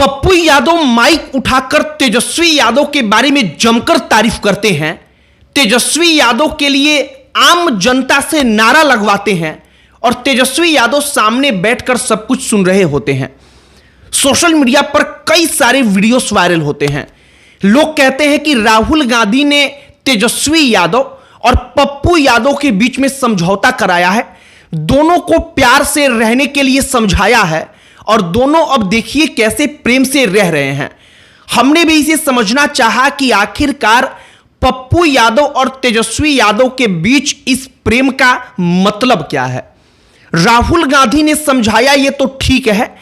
Pappu Yadav mic उठाकर तेजस्वी यादव के बारे में जमकर तारीफ करते हैं। तेजस्वी यादव के लिए आम जनता से नारा लगवाते हैं और तेजस्वी यादव सामने बैठकर सब कुछ सुन रहे होते हैं। सोशल मीडिया पर कई सारे वीडियोस वायरल होते हैं। लोग कहते हैं कि राहुल गांधी ने तेजस्वी यादव और पप्पू यादव के बीच में समझौता कराया है, दोनों को प्यार से रहने के लिए समझाया है और दोनों अब देखिए कैसे प्रेम से रह रहे हैं। हमने भी इसे समझना चाहा कि आखिरकार पप्पू यादव और तेजस्वी यादव के बीच इस प्रेम का मतलब क्या है। राहुल गांधी ने समझाया ये तो ठीक है,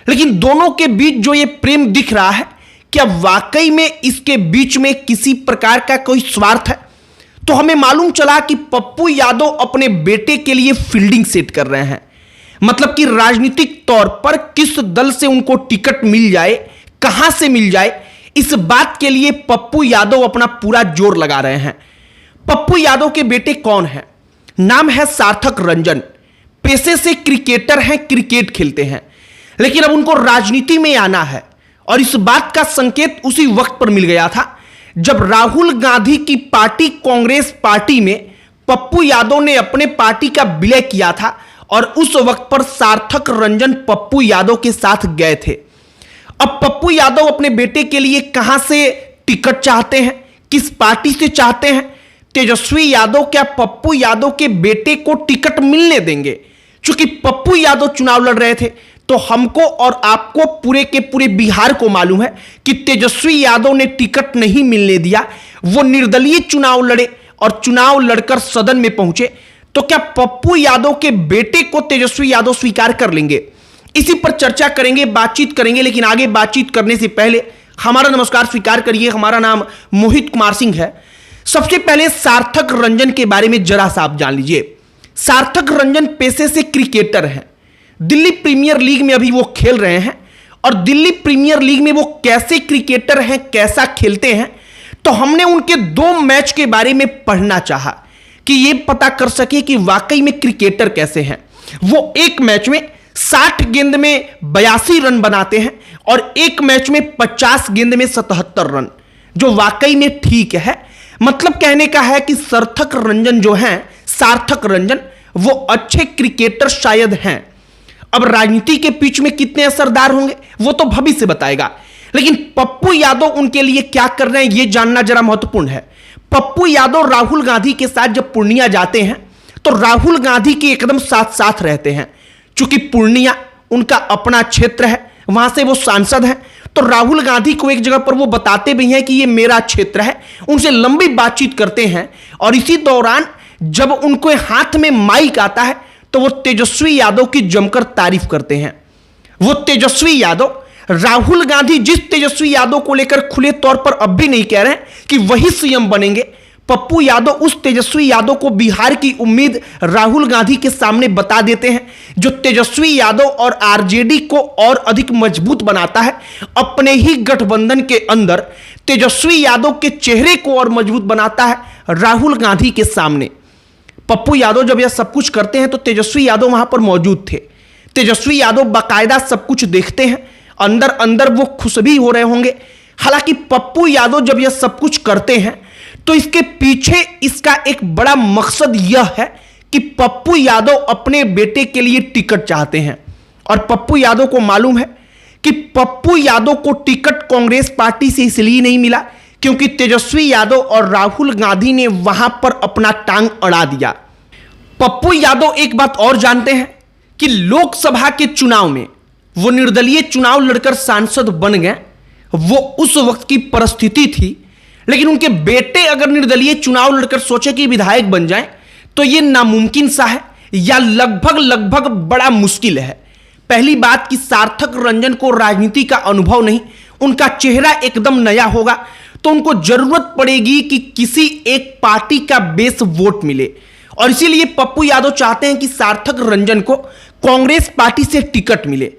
लेकिन दोनों के बीच जो ये प्रेम दिख रहा है, क्या वाकई में इसके बीच में किसी प्रकार का कोई स्वार्थ है? तो हमें मालूम चला कि पप्पू यादव अपने बेटे के लिए फील्डिंग सेट कर रहे हैं। मतलब कि राजनीतिक तौर पर किस दल से उनको टिकट मिल जाए, कहां से मिल जाए, इस बात के लिए पप्पू यादव अपना पूरा जोर लगा रहे हैं। पप्पू यादव के बेटे कौन हैं? नाम है सार्थक रंजन। पेशे से क्रिकेटर हैं, क्रिकेट खेलते हैं, लेकिन अब उनको राजनीति में आना है और इस बात का संकेत उसी वक्त पर मिल गया था जब राहुल गांधी की पार्टी कांग्रेस पार्टी में पप्पू यादव ने अपने पार्टी का विलय किया था और उस वक्त पर सार्थक रंजन पप्पू यादव के साथ गए थे। अब पप्पू यादव अपने बेटे के लिए कहां से टिकट चाहते हैं, किस पार्टी से चाहते हैं? तेजस्वी यादव क्या पप्पू यादव के बेटे को टिकट मिलने देंगे? क्योंकि पप्पू यादव चुनाव लड़ रहे थे तो हमको और आपको पूरे के पूरे बिहार को मालूम है कि तेजस्वी यादव ने टिकट नहीं मिलने दिया। वो निर्दलीय चुनाव लड़े और चुनाव लड़कर सदन में पहुंचे। तो क्या पप्पू यादव के बेटे को तेजस्वी यादव स्वीकार कर लेंगे? इसी पर चर्चा करेंगे, बातचीत करेंगे, लेकिन आगे बातचीत करने से पहले हमारा नमस्कार स्वीकार करिए। हमारा नाम मोहित कुमार सिंह है। सबसे पहले सार्थक रंजन के बारे में जरा सा आप जान लीजिए। सार्थक रंजन पेशे से क्रिकेटर हैं। दिल्ली प्रीमियर लीग में अभी वो खेल रहे हैं और दिल्ली प्रीमियर लीग में वो कैसे क्रिकेटर हैं, कैसा खेलते हैं, तो हमने उनके 2 मैच के बारे में पढ़ना चाहा कि ये पता कर सके कि वाकई में क्रिकेटर कैसे हैं। वो एक मैच में 60 गेंद में 82 रन बनाते हैं और एक मैच में 50 गेंद में 77 रन, जो वाकई में ठीक है। मतलब कहने का है कि सार्थक रंजन जो हैं, सार्थक रंजन, वो अच्छे क्रिकेटर शायद हैं। अब राजनीति के बीच में कितने असरदार होंगे वो तो भविष्य बताएगा, लेकिन पप्पू यादव उनके लिए क्या कर रहे हैं ये जानना जरा महत्वपूर्ण है। पप्पू यादव राहुल गांधी के साथ जब पूर्णिया जाते हैं तो राहुल गांधी के एकदम साथ साथ रहते हैं। चूंकि पूर्णिया उनका अपना क्षेत्र है, वहां से वो सांसद हैं, तो राहुल गांधी को एक जगह पर वो बताते भी हैं कि ये मेरा क्षेत्र है। उनसे लंबी बातचीत करते हैं और इसी दौरान जब उनको हाथ में माइक आता है तो वो तेजस्वी यादव की जमकर तारीफ करते हैं। वो तेजस्वी यादव, राहुल गांधी जिस तेजस्वी यादव को लेकर खुले तौर पर अब भी नहीं कह रहे हैं कि वही सीएम बनेंगे, पप्पू यादव उस तेजस्वी यादव को बिहार की उम्मीद राहुल गांधी के सामने बता देते हैं, जो तेजस्वी यादव और आरजेडी को और अधिक मजबूत बनाता है। अपने ही गठबंधन के अंदर तेजस्वी यादव के चेहरे को और मजबूत बनाता है राहुल गांधी के सामने। पप्पू यादव जब यह सब कुछ करते हैं तो तेजस्वी यादव वहां पर मौजूद थे। तेजस्वी यादव बाकायदा सब कुछ देखते हैं, अंदर अंदर वो खुश भी हो रहे होंगे। हालांकि पप्पू यादव जब यह सब कुछ करते हैं तो इसके पीछे इसका एक बड़ा मकसद यह है कि पप्पू यादव अपने बेटे के लिए टिकट चाहते हैं और पप्पू यादव को मालूम है कि पप्पू यादव को टिकट कांग्रेस पार्टी से इसलिए नहीं मिला क्योंकि तेजस्वी यादव और राहुल गांधी ने वहां पर अपना टांग अड़ा दिया। पप्पू यादव एक बात और जानते हैं कि लोकसभा के चुनाव में वो निर्दलीय चुनाव लड़कर सांसद बन गए। वो उस वक्त की परिस्थिति थी, लेकिन उनके बेटे अगर निर्दलीय चुनाव लड़कर सोचे कि विधायक बन जाएं तो यह नामुमकिन सा है या लगभग बड़ा मुश्किल है। पहली बात कि सार्थक रंजन को राजनीति का अनुभव नहीं, उनका चेहरा एकदम नया होगा, तो उनको जरूरत पड़ेगी कि किसी एक पार्टी का बेस वोट मिले और इसीलिए पप्पू यादव चाहते हैं कि सार्थक रंजन को कांग्रेस पार्टी से टिकट मिले।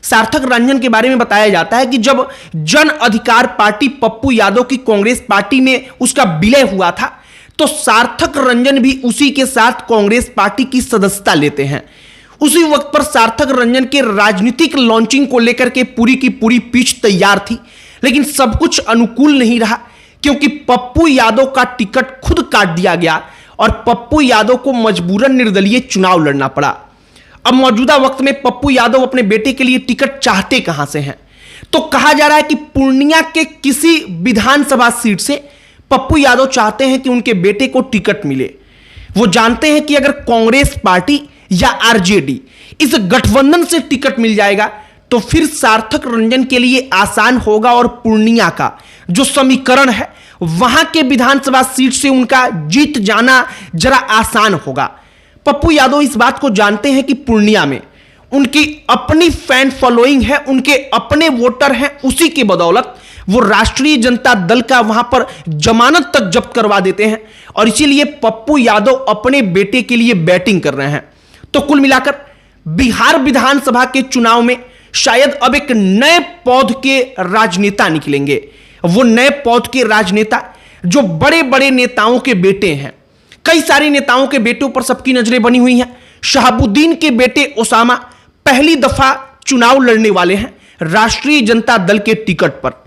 सार्थक रंजन के बारे में बताया जाता है कि जब जन अधिकार पार्टी पप्पू यादव की कांग्रेस पार्टी में उसका विलय हुआ था तो सार्थक रंजन भी उसी के साथ कांग्रेस पार्टी की सदस्यता लेते हैं। उसी वक्त पर सार्थक रंजन के राजनीतिक लॉन्चिंग को लेकर के पूरी की पूरी पिच तैयार थी, लेकिन सब कुछ अनुकूल नहीं रहा क्योंकि पप्पू यादव का टिकट खुद काट दिया गया और पप्पू यादव को मजबूरन निर्दलीय चुनाव लड़ना पड़ा। अब मौजूदा वक्त में पप्पू यादव अपने बेटे के लिए टिकट चाहते कहां से हैं? तो कहा जा रहा है कि पूर्णिया के किसी विधानसभा सीट से पप्पू यादव चाहते हैं कि उनके बेटे को टिकट मिले। वो जानते हैं कि अगर कांग्रेस पार्टी या आरजेडी इस गठबंधन से टिकट मिल जाएगा तो फिर सार्थक रंजन के लिए आसान होगा और पूर्णिया का जो समीकरण है वहां के विधानसभा सीट से उनका जीत जाना जरा आसान होगा। पप्पू यादव इस बात को जानते हैं कि पूर्णिया में उनकी अपनी फैन फॉलोइंग है, उनके अपने वोटर हैं, उसी की बदौलत वो राष्ट्रीय जनता दल का वहां पर जमानत तक जब्त करवा देते हैं और इसीलिए पप्पू यादव अपने बेटे के लिए बैटिंग कर रहे हैं। तो कुल मिलाकर बिहार विधानसभा के चुनाव में शायद अब एक नए पौध के राजनेता निकलेंगे। वो नए पौध के राजनेता जो बड़े बड़े नेताओं के बेटे हैं। कई सारे नेताओं के बेटों पर सबकी नजरें बनी हुई हैं। शहाबुद्दीन के बेटे ओसामा पहली दफा चुनाव लड़ने वाले हैं राष्ट्रीय जनता दल के टिकट पर।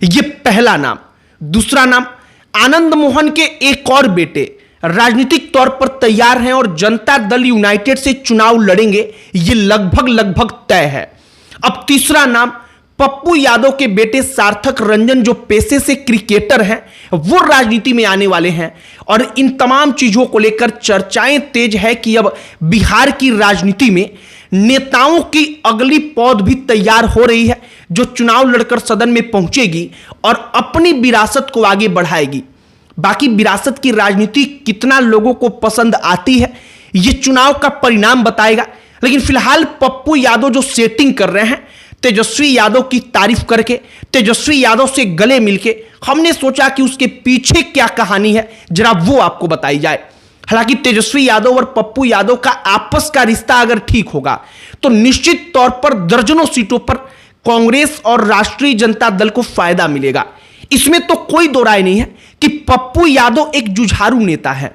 यह पहला नाम। दूसरा नाम आनंद मोहन के एक और बेटे राजनीतिक तौर पर तैयार हैं और जनता दल यूनाइटेड से चुनाव लड़ेंगे, यह लगभग तय है। अब तीसरा नाम पप्पू यादव के बेटे सार्थक रंजन जो पेशे से क्रिकेटर हैं, वो राजनीति में आने वाले हैं और इन तमाम चीजों को लेकर चर्चाएं तेज है कि अब बिहार की राजनीति में नेताओं की अगली पौध भी तैयार हो रही है जो चुनाव लड़कर सदन में पहुंचेगी और अपनी विरासत को आगे बढ़ाएगी। बाकी विरासत की राजनीति कितना लोगों को पसंद आती है यह चुनाव का परिणाम बताएगा, लेकिन फिलहाल पप्पू यादव जो सेटिंग कर रहे हैं तेजस्वी यादव की तारीफ करके, तेजस्वी यादव से गले मिलके, हमने सोचा कि उसके पीछे क्या कहानी है जरा वो आपको बताई जाए। हालांकि तेजस्वी यादव और पप्पू यादव का आपस का रिश्ता अगर ठीक होगा तो निश्चित तौर पर दर्जनों सीटों पर कांग्रेस और राष्ट्रीय जनता दल को फायदा मिलेगा। इसमें तो कोई दो राय नहीं है कि पप्पू यादव एक जुझारू नेता है।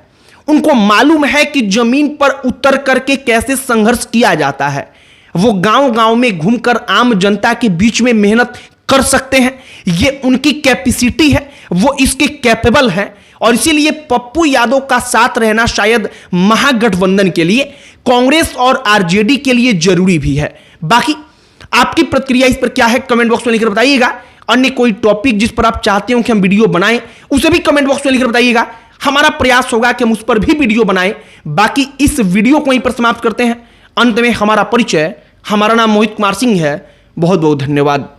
उनको मालूम है कि जमीन पर उतर करके कैसे संघर्ष किया जाता है। वो गांव गांव में घूमकर आम जनता के बीच में मेहनत कर सकते हैं, ये उनकी कैपेसिटी है, वो इसके कैपेबल हैं और इसीलिए पप्पू यादव का साथ रहना शायद महागठबंधन के लिए, कांग्रेस और आरजेडी के लिए जरूरी भी है। बाकी आपकी प्रतिक्रिया इस पर क्या है कमेंट बॉक्स में लिखकर बताइएगा। अन्य कोई टॉपिक जिस पर आप चाहते हो कि हम वीडियो बनाएं उसे भी कमेंट बॉक्स में लिखकर बताइएगा। हमारा प्रयास होगा कि हम उस पर भी वीडियो बनाएं। बाकी इस वीडियो को यहीं पर समाप्त करते हैं। अंत में हमारा परिचय, हमारा नाम मोहित कुमार सिंह है। बहुत बहुत धन्यवाद।